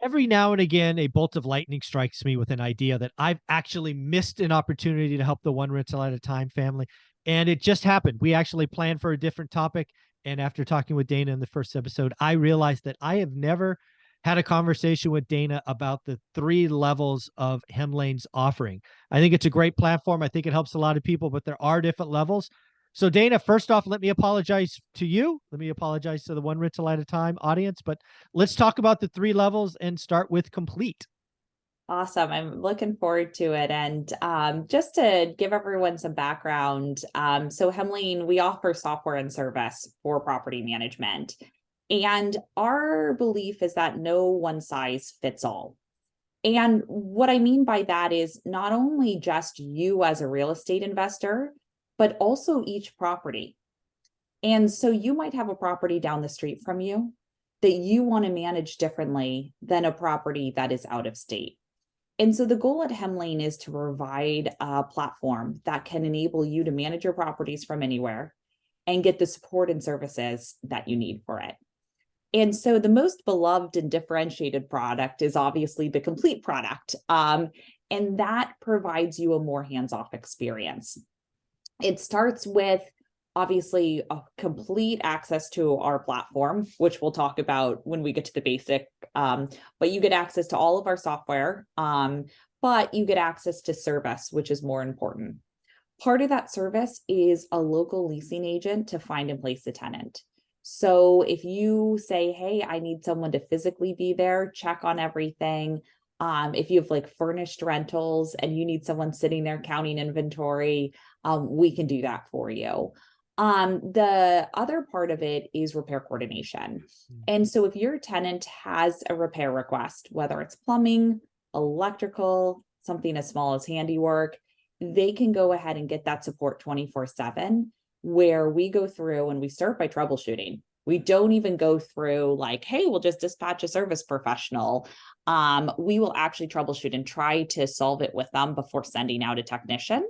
every now and again, a bolt of lightning strikes me with an idea that I've actually missed an opportunity to help the one rental at a time family. And it just happened. We actually planned for a different topic. And after talking with Dana in the first episode, I realized that I have never had a conversation with Dana about the three levels of Hemlane's offering. I think it's a great platform. I think it helps a lot of people, but there are different levels. So, Dana, first off, let me apologize to you. Let me apologize to the one rental at a time audience, but let's talk about the three levels and start with complete. Awesome. I'm looking forward to it. And just to give everyone some background, so Hemlane, we offer software and service for property management. And our belief is that no one size fits all. And what I mean by that is not only just you as a real estate investor, but also each property. And so you might have a property down the street from you that you want to manage differently than a property that is out of state. And so the goal at Hemlane is to provide a platform that can enable you to manage your properties from anywhere and get the support and services that you need for it. And so the most beloved and differentiated product is obviously the complete product. And that provides you a more hands-off experience. It starts with obviously a complete access to our platform, which we'll talk about when we get to the basic. But you get access to all of our software, but you get access to service, which is more important. Part of that service is a local leasing agent to find and place a tenant. So if you say, hey, I need someone to physically be there, check on everything. If you have like furnished rentals and you need someone sitting there counting inventory, we can do that for you. The other part of it is repair coordination. And so if your tenant has a repair request, whether it's plumbing, electrical, something as small as handiwork, they can go ahead and get that support 24/7, where we go through and we start by troubleshooting. We don't even go through like, hey, we'll just dispatch a service professional. We will actually troubleshoot and try to solve it with them before sending out a technician,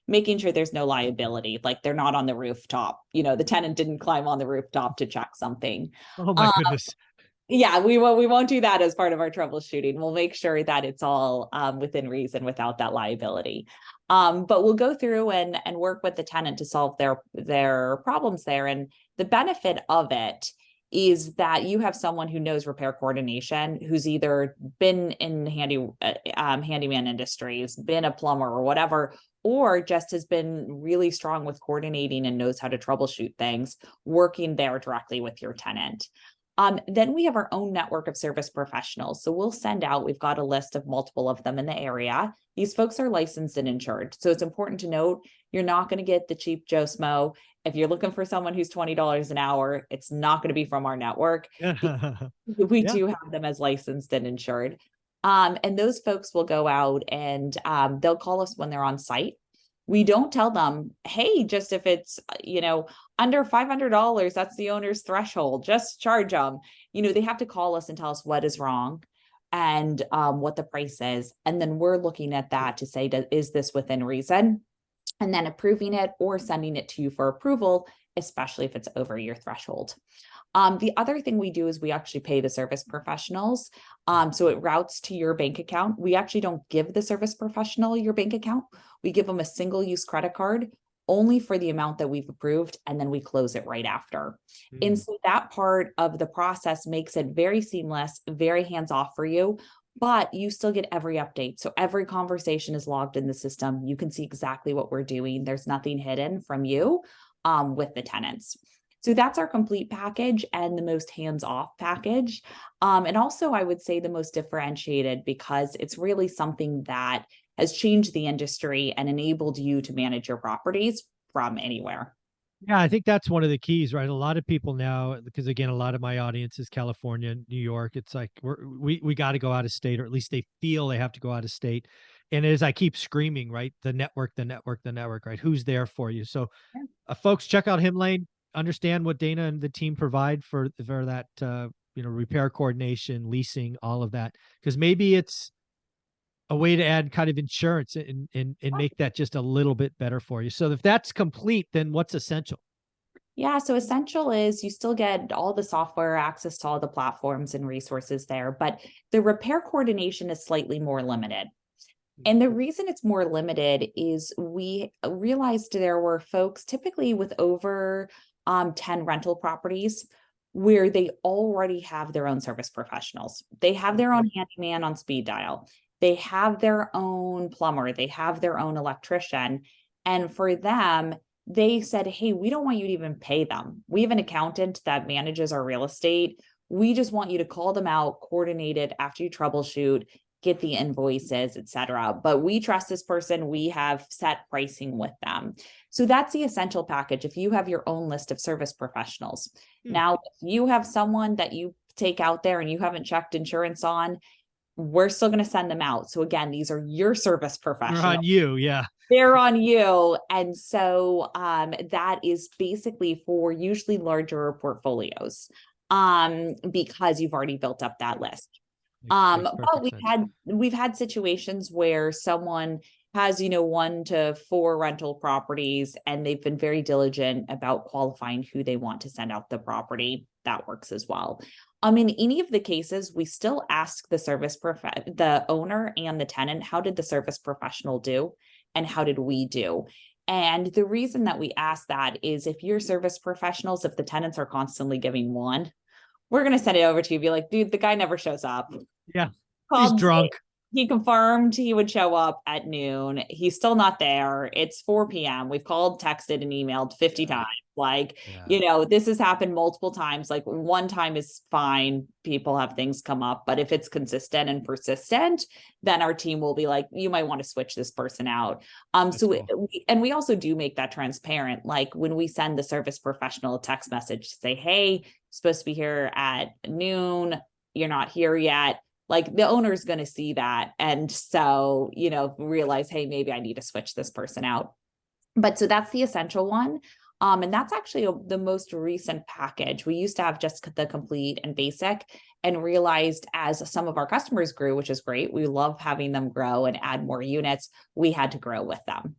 making sure there's no liability, like they're not on the rooftop. The tenant didn't climb on the rooftop to check something. Oh my Um, goodness. yeah, we won't do that as part of our troubleshooting. We'll make sure that it's all within reason without that liability. But we'll go through and work with the tenant to solve their problems there. And the benefit of it is that you have someone who knows repair coordination, who's either been in handyman industries, been a plumber or whatever, or just has been really strong with coordinating and knows how to troubleshoot things, working there directly with your tenant. Then we have our own network of service professionals. So we'll send out, we've got a list of multiple of them in the area. These folks are licensed and insured. So it's important to note, you're not going to get the cheap Joe Smo. If you're looking for someone who's $20 an hour, it's not going to be from our network. We Yeah. do have them as licensed and insured. And those folks will go out and they'll call us when they're on site. We don't tell them, hey, just if it's, under $500, that's the owner's threshold, just charge them. They have to call us and tell us what is wrong and what the price is. And then we're looking at that to say, is this within reason? And then approving it or sending it to you for approval, especially if it's over your threshold. The other thing we do is we actually pay the service professionals. So it routes to your bank account. We actually don't give the service professional your bank account. We give them a single-use credit card only for the amount that we've approved, and then we close it right after. And so that part of the process makes it very seamless, very hands-off for you, but you still get every update. So every conversation is logged in the system. You can see exactly what we're doing. There's nothing hidden from you with the tenants. So that's our complete package and the most hands-off package. And also I would say the most differentiated, because it's really something that has changed the industry and enabled you to manage your properties from anywhere. Yeah, I think that's one of the keys, right? A lot of people now, because again, a lot of my audience is California, New York. It's like we got to go out of state, or at least they feel they have to go out of state. And as I keep screaming, right, the network, the network, the network, right? Who's there for you? So, folks, check out Hemlane. Understand what Dana and the team provide for that, repair coordination, leasing, all of that, because maybe it's a way to add kind of insurance and make that just a little bit better for you. So if that's complete, then what's essential? Yeah, so essential is you still get all the software, access to all the platforms and resources there, but the repair coordination is slightly more limited. And the reason it's more limited is we realized there were folks typically with over 10 rental properties where they already have their own service professionals. They have their own handyman on speed dial. They have their own plumber. They have their own electrician. And for them, they said, hey, we don't want you to even pay them. We have an accountant that manages our real estate. We just want you to call them out, coordinate it after you troubleshoot, get the invoices, etc. But we trust this person. We have set pricing with them. So that's the essential package. If you have your own list of service professionals. Now, if you have someone that you take out there and you haven't checked insurance on, we're still going to send them out. So again, these are your service They're professionals. on you, yeah. They're on you. And so that is basically for usually larger portfolios because you've already built up that list. Makes But perfect sense. we've had situations where someone has, 1 to 4 rental properties and they've been very diligent about qualifying who they want to send out the property. That works as well. In any of the cases, we still ask the owner and the tenant, how did the service professional do? And how did we do? And the reason that we ask that is if your service professionals, if the tenants are constantly giving one, we're going to send it over to you. Be like, dude, the guy never shows up. Yeah. He's Called, drunk. he confirmed he would show up at noon. He's still not there. It's 4 p.m. We've called, texted, and emailed 50 times. Like, this has happened multiple times. Like one time is fine. People have things come up, but if it's consistent and persistent, then our team will be like, you might want to switch this person out. We also do make that transparent. Like when we send the service professional a text message to say, hey, supposed to be here at noon. You're not here yet. Like the owner is going to see that. And so, realize, hey, maybe I need to switch this person out. But so that's the essential one. And that's actually the most recent package. We used to have just the complete and basic and realized as some of our customers grew, which is great. We love having them grow and add more units. We had to grow with them.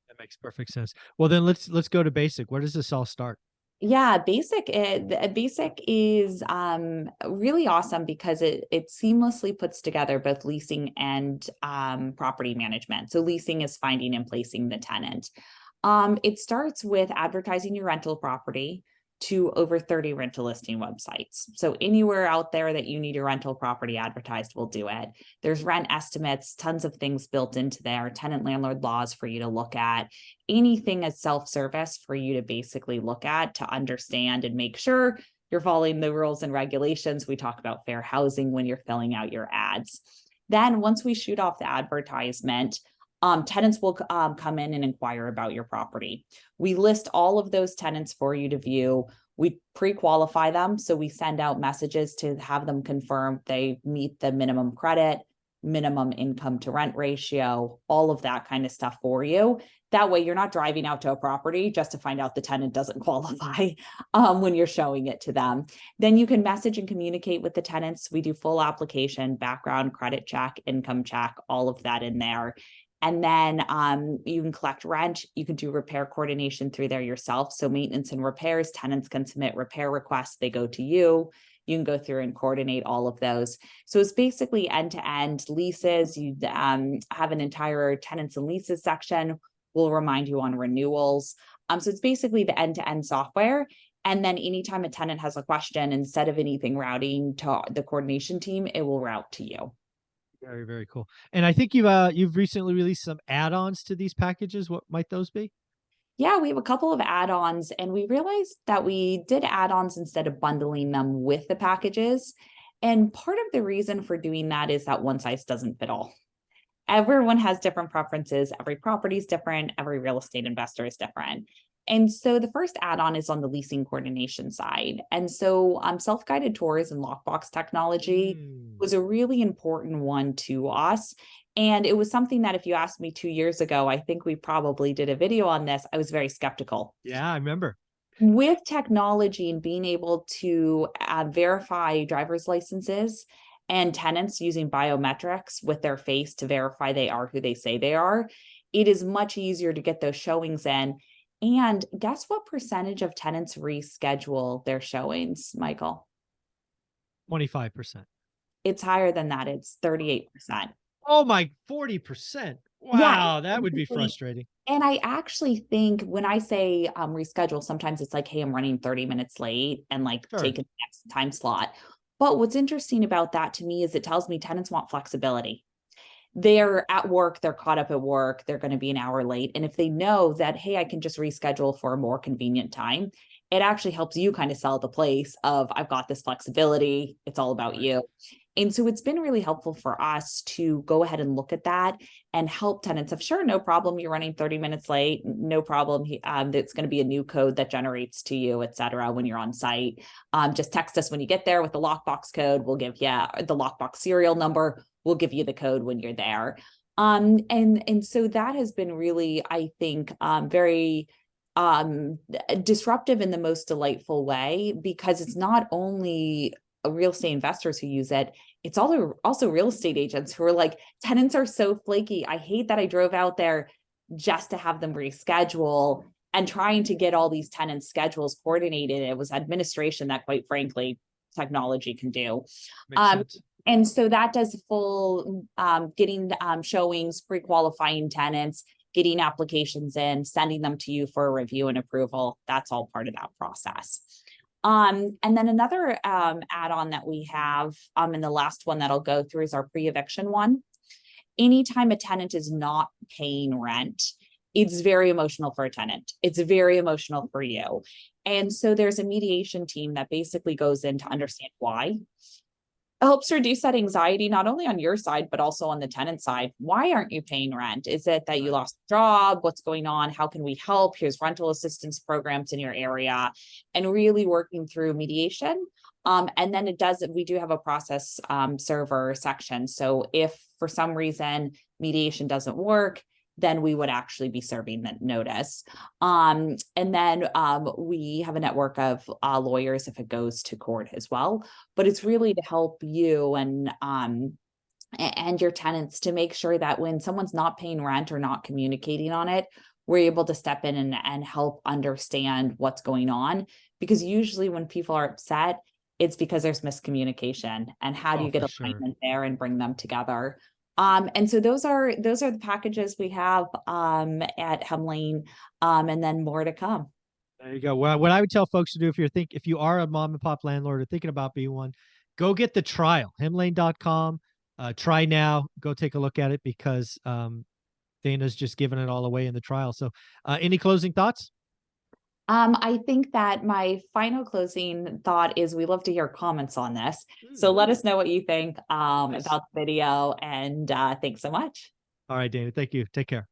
That makes perfect sense. Well, then let's go to basic. Where does this all start? Yeah, basic is really awesome because it seamlessly puts together both leasing and property management. So leasing is finding and placing the tenant. It starts with advertising your rental property to over 30 rental listing websites. So anywhere out there that you need your rental property advertised, will do it. There's rent estimates, tons of things built into there, tenant landlord laws for you to look at, anything as self-service for you to basically look at to understand and make sure you're following the rules and regulations. We talk about fair housing when you're filling out your ads. Then once we shoot off the advertisement, tenants will come in and inquire about your property. We list all of those tenants for you to view. We pre-qualify them. So we send out messages to have them confirm they meet the minimum credit, minimum income to rent ratio, all of that kind of stuff for you. That way you're not driving out to a property just to find out the tenant doesn't qualify when you're showing it to them. Then you can message and communicate with the tenants. We do full application, background, credit check, income check, all of that in there. And then you can collect rent. You can do repair coordination through there yourself. So maintenance and repairs, tenants can submit repair requests. They go to you. You can go through and coordinate all of those. So it's basically end-to-end leases. You have an entire tenants and leases section. We'll remind you on renewals. So it's basically the end-to-end software. And then anytime a tenant has a question, instead of anything routing to the coordination team, it will route to you. Very, very cool. And I think you've recently released some add-ons to these packages. What might those be? Yeah, we have a couple of add-ons, and we realized that we did add-ons instead of bundling them with the packages. And part of the reason for doing that is that one size doesn't fit all. Everyone has different preferences. Every property is different. Every real estate investor is different. And so the first add-on is on the leasing coordination side. And so self-guided tours and lockbox technology was a really important one to us. And it was something that if you asked me 2 years ago, I think we probably did a video on this. I was very skeptical. Yeah, I remember. With technology and being able to verify driver's licenses and tenants using biometrics with their face to verify they are who they say they are, it is much easier to get those showings in. And guess what percentage of tenants reschedule their showings, Michael? 25%. It's higher than that. It's 38%. Oh my, 40%. Yeah. Wow, that would be frustrating. And I actually think when I say reschedule, sometimes it's like, hey, I'm running 30 minutes late and like Sure. take a next time slot. But what's interesting about that to me is it tells me tenants want flexibility. They're at work, they're caught up at work, they're going to be an hour late. And if they know that, hey, I can just reschedule for a more convenient time, it actually helps you kind of sell the place of I've got this flexibility. It's all about Right. you. And so it's been really helpful for us to go ahead and look at that and help tenants of sure, no problem. You're running 30 minutes late. No problem. It's going to be a new code that generates to you, et cetera, when you're on site. Just text us when you get there with the lockbox code. We'll give you the lockbox serial number. We'll give you the code when you're there. And so that has been really, I think, very disruptive in the most delightful way, because it's not only real estate investors who use it, it's also real estate agents who are like, tenants are so flaky. I hate that I drove out there just to have them reschedule, and trying to get all these tenant schedules coordinated. It was administration that, quite frankly, technology can do. Makes sense. And so that does full getting showings, pre-qualifying tenants, getting applications in, sending them to you for a review and approval. That's all part of that process. And then another add-on that we have, and the last one that I'll go through is our pre-eviction one. Anytime a tenant is not paying rent, it's very emotional for a tenant. It's very emotional for you. And so there's a mediation team that basically goes in to understand why. It helps reduce that anxiety, not only on your side, but also on the tenant side. Why aren't you paying rent? Is it that you lost a job? What's going on? How can we help? Here's rental assistance programs in your area, and really working through mediation. And then we do have a process server section. So if for some reason mediation doesn't work, then we would actually be serving that notice. And then we have a network of lawyers if it goes to court as well. But it's really to help you and your tenants to make sure that when someone's not paying rent or not communicating on it, we're able to step in and help understand what's going on. Because usually when people are upset, it's because there's miscommunication. And how do you get alignment there and bring them together? And so those are the packages we have at Hemlane, and then more to come. There you go. Well, what I would tell folks to do if you are a mom and pop landlord or thinking about being one, go get the trial, hemlane.com. Try now. Go take a look at it, because Dana's just giving it all away in the trial. So any closing thoughts? I think that my final closing thought is we love to hear comments on this. So let us know what you think about the video, and thanks so much. All right, Dana. Thank you. Take care.